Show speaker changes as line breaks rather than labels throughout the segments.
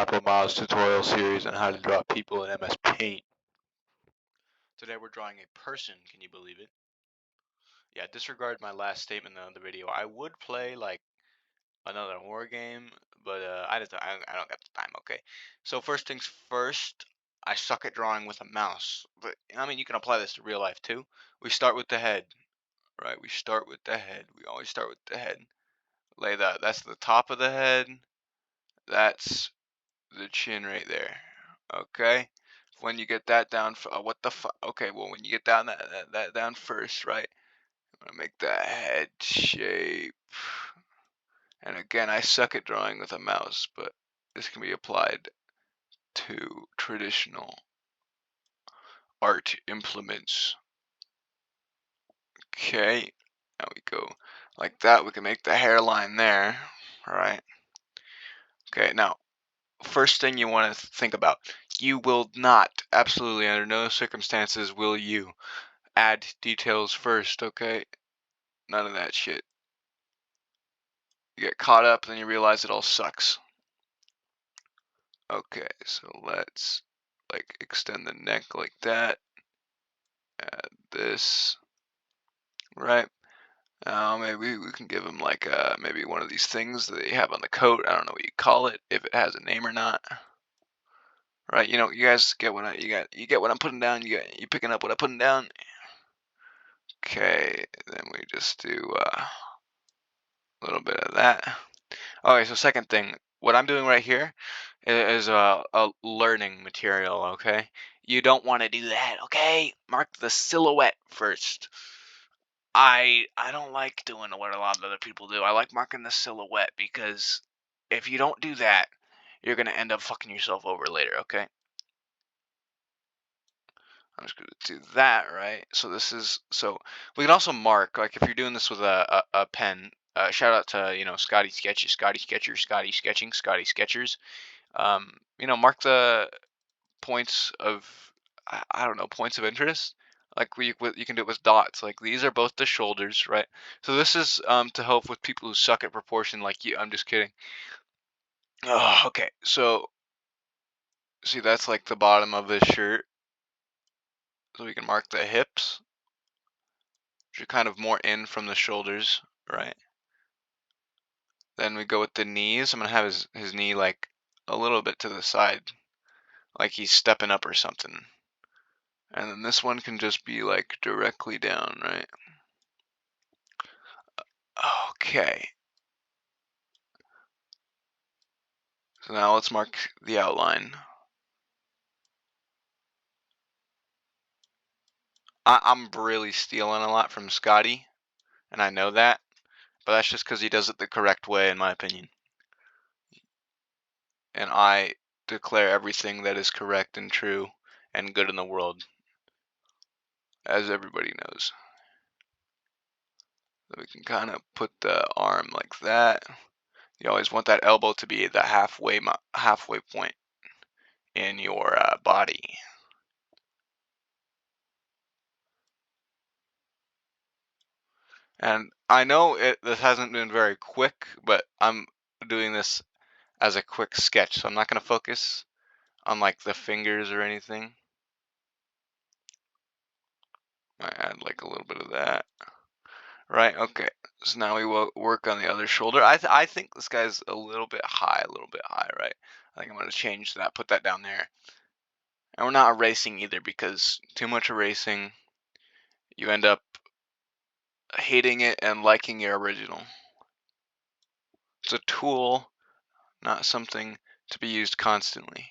couple miles tutorial series on how to draw people in MS Paint. Today we're drawing a person, can you believe it? Yeah, disregard my last statement in the video. I would play like another horror game, but I don't got the time, okay? So first things first, I suck at drawing with a mouse. But I mean, you can apply this to real life too. We start with the head, right? We start with the head. We always start with the head. That's the top of the head. That's the chin right there. Okay, when you get that down, what the fuck? Okay, well, when you get down that down first, right? I'm gonna make that head shape. And again, I suck at drawing with a mouse, but this can be applied to traditional art implements. Okay, now we go like that. We can make the hairline there, right? Okay, now first thing you want to think about, you will not, absolutely under no circumstances will you add details first, okay? None of that shit. You get caught up, then you realize it all sucks. Okay, so let's like extend the neck like that. Add this, right? Maybe we can give him like maybe one of these things that they have on the coat. I don't know what you call it, if it has a name or not. Right? You know, you guys get what you get what I'm putting down. You picking up what I'm putting down. Okay, then we just do a little bit of that. Okay, so second thing, what I'm doing right here is a learning material, okay? You don't want to do that, okay? Mark the silhouette first. I don't like doing what a lot of other people do. I like marking the silhouette because if you don't do that, you're gonna end up fucking yourself over later, okay? I'm just gonna do that, right? So we can also mark, like if you're doing this with a pen, shout out to, Scottie Sketches, Scottie Sketcher, Scottie Sketching, Scottie Sketchers. Mark the points of, I don't know, points of interest. Like you can do it with dots. Like these are both the shoulders, right? So this is to help with people who suck at proportion, like you. I'm just kidding. Oh, okay. So see, that's like the bottom of this shirt. So we can mark the hips, which are kind of more in from the shoulders, right? Then we go with the knees. I'm gonna have his knee like a little bit to the side, like he's stepping up or something. And then this one can just be like directly down, right? Okay. So now let's mark the outline. I'm really stealing a lot from Scottie, and I know that, but that's just because he does it the correct way, in my opinion. And I declare everything that is correct and true and good in the world, as everybody knows. So we can kind of put the arm like that. You always want that elbow to be the halfway point in your body. And I know this hasn't been very quick, but I'm doing this as a quick sketch, so I'm not going to focus on like the fingers or anything. I add like a little bit of that. Right, okay. So now we will work on the other shoulder. I think this guy's a little bit high, right? I think I'm going to change that, put that down there. And we're not erasing either, because too much erasing, you end up hating it and liking your original. It's a tool, not something to be used constantly.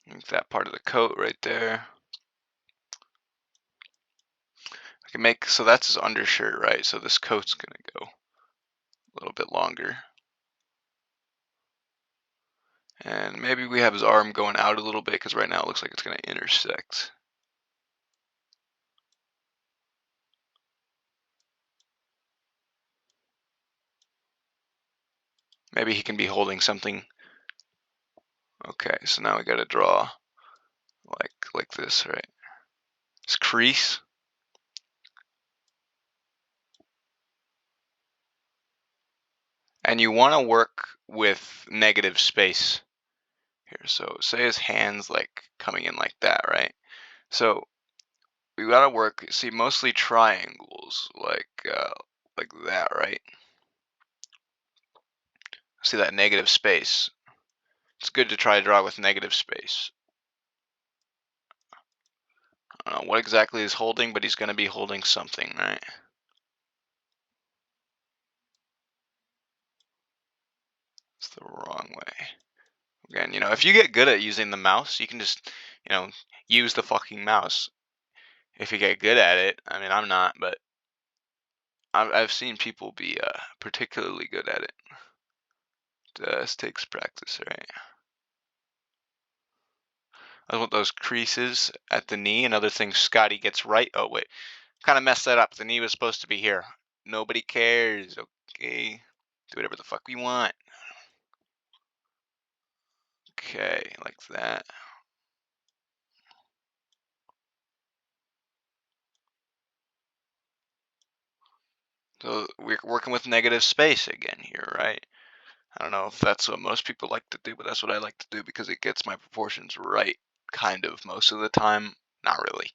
Make that part of the coat right there. I can make, so that's his undershirt, right? So this coat's gonna go a little bit longer. And maybe we have his arm going out a little bit, because right now it looks like it's gonna intersect. Maybe he can be holding something. Okay, so now we gotta draw like this, right? This crease. And you want to work with negative space here. So say his hands like coming in like that, right? So we gotta work, see, mostly triangles, like that, right? See that negative space. It's good to try to draw with negative space. I don't know what exactly he's holding, but he's gonna be holding something, right? It's the wrong way. Again, if you get good at using the mouse, you can just, use the fucking mouse. If you get good at it, I mean, I'm not, but I've seen people be particularly good at it. Just takes practice, right? I want those creases at the knee. Another thing Scotty gets right. Oh, wait. Kind of messed that up. The knee was supposed to be here. Nobody cares, okay? Do whatever the fuck we want. Okay, like that. So we're working with negative space again here, right? I don't know if that's what most people like to do, but that's what I like to do because it gets my proportions right, kind of, most of the time. Not really.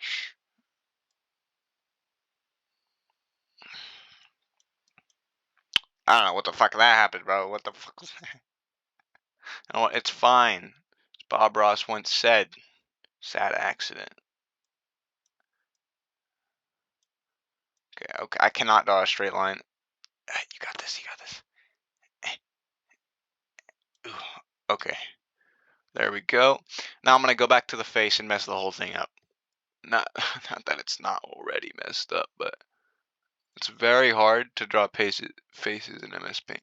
I don't know what the fuck that happened, bro. What the fuck was that? Oh, it's fine. As Bob Ross once said, sad accident. Okay, okay. I cannot draw a straight line. You got this, you got this. Ooh, okay. There we go. Now I'm gonna go back to the face and mess the whole thing up. Not, not that it's not already messed up, but it's very hard to draw faces in MS Paint.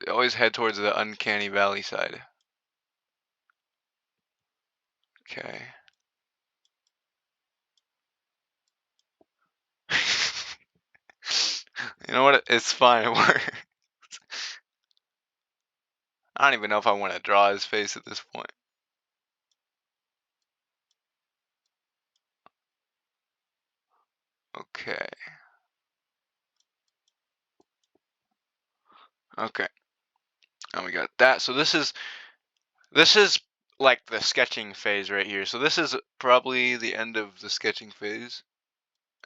They always head towards the uncanny valley side. Okay. You know what? It's fine. It works. I don't even know if I want to draw his face at this point. Okay. Okay. And we got that. So this is like the sketching phase right here. So this is probably the end of the sketching phase.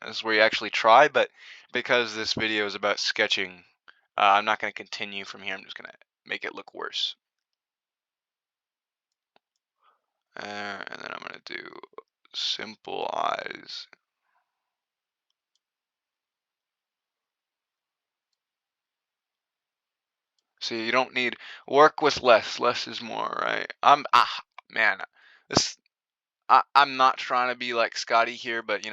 This is where you actually try, but because this video is about sketching, I'm not going to continue from here. I'm just going to make it look worse. And then I'm going to do simple eyes. See, you don't need work with less. Less is more, right? Man, this I'm not trying to be like Scotty here, but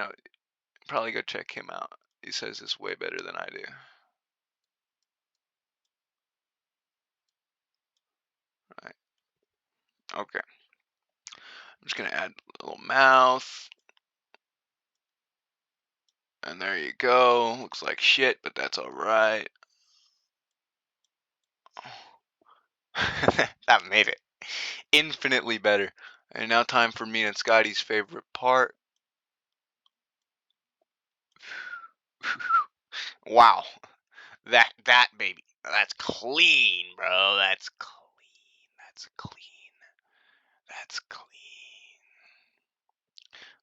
probably go check him out. He says it's way better than I do. Right. Okay. I'm just gonna add a little mouth. And there you go. Looks like shit, but that's alright. That made it infinitely better. And now time for me and Scotty's favorite part. Wow. That baby. That's clean, bro. That's clean. That's clean. That's clean.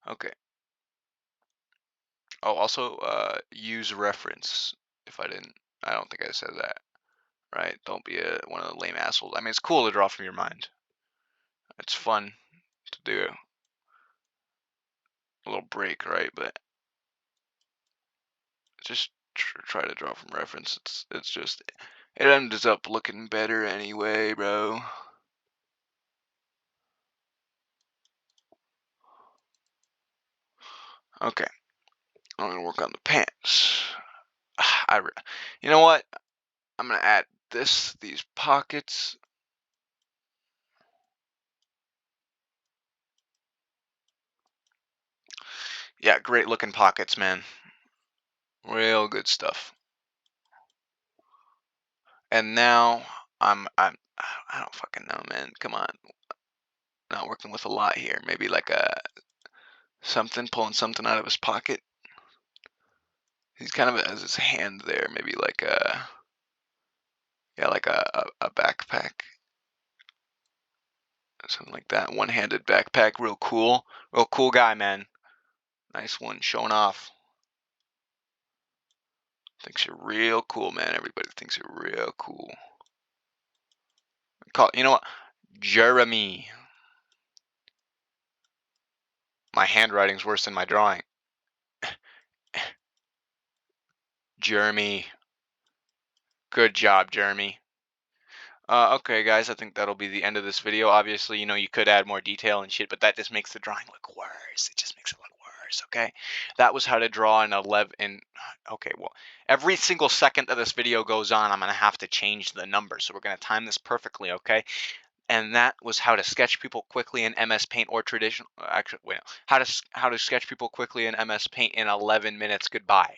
Okay. Oh, also use reference. If I don't think I said that. Right? Don't be one of the lame assholes. I mean, it's cool to draw from your mind. It's fun to do a little break, right? But just try to draw from reference. It's just it ends up looking better anyway, bro. Okay, I'm gonna work on the pants. You know what? I'm gonna add these pockets. Yeah, great looking pockets, man. Real good stuff. And now I don't fucking know, man. Come on, not working with a lot here. Maybe like a something, pulling something out of his pocket. He's kind of has his hand there. Maybe like a Yeah, like a backpack. Something like that. One-handed backpack. Real cool. Real cool guy, man. Nice one. Showing off. Thinks you're real cool, man. Everybody thinks you're real cool. You know what? Jeremy. My handwriting's worse than my drawing. Jeremy. Good job, Jeremy. Okay, guys, I think that'll be the end of this video. Obviously, you could add more detail and shit, but that just makes the drawing look worse. It just makes it look worse, okay? That was how to draw an 11. Okay, well, every single second that this video goes on, I'm going to have to change the number. So we're going to time this perfectly, okay? And that was how to sketch people quickly in MS Paint or traditional. Actually, wait, how to sketch people quickly in MS Paint in 11 minutes. Goodbye.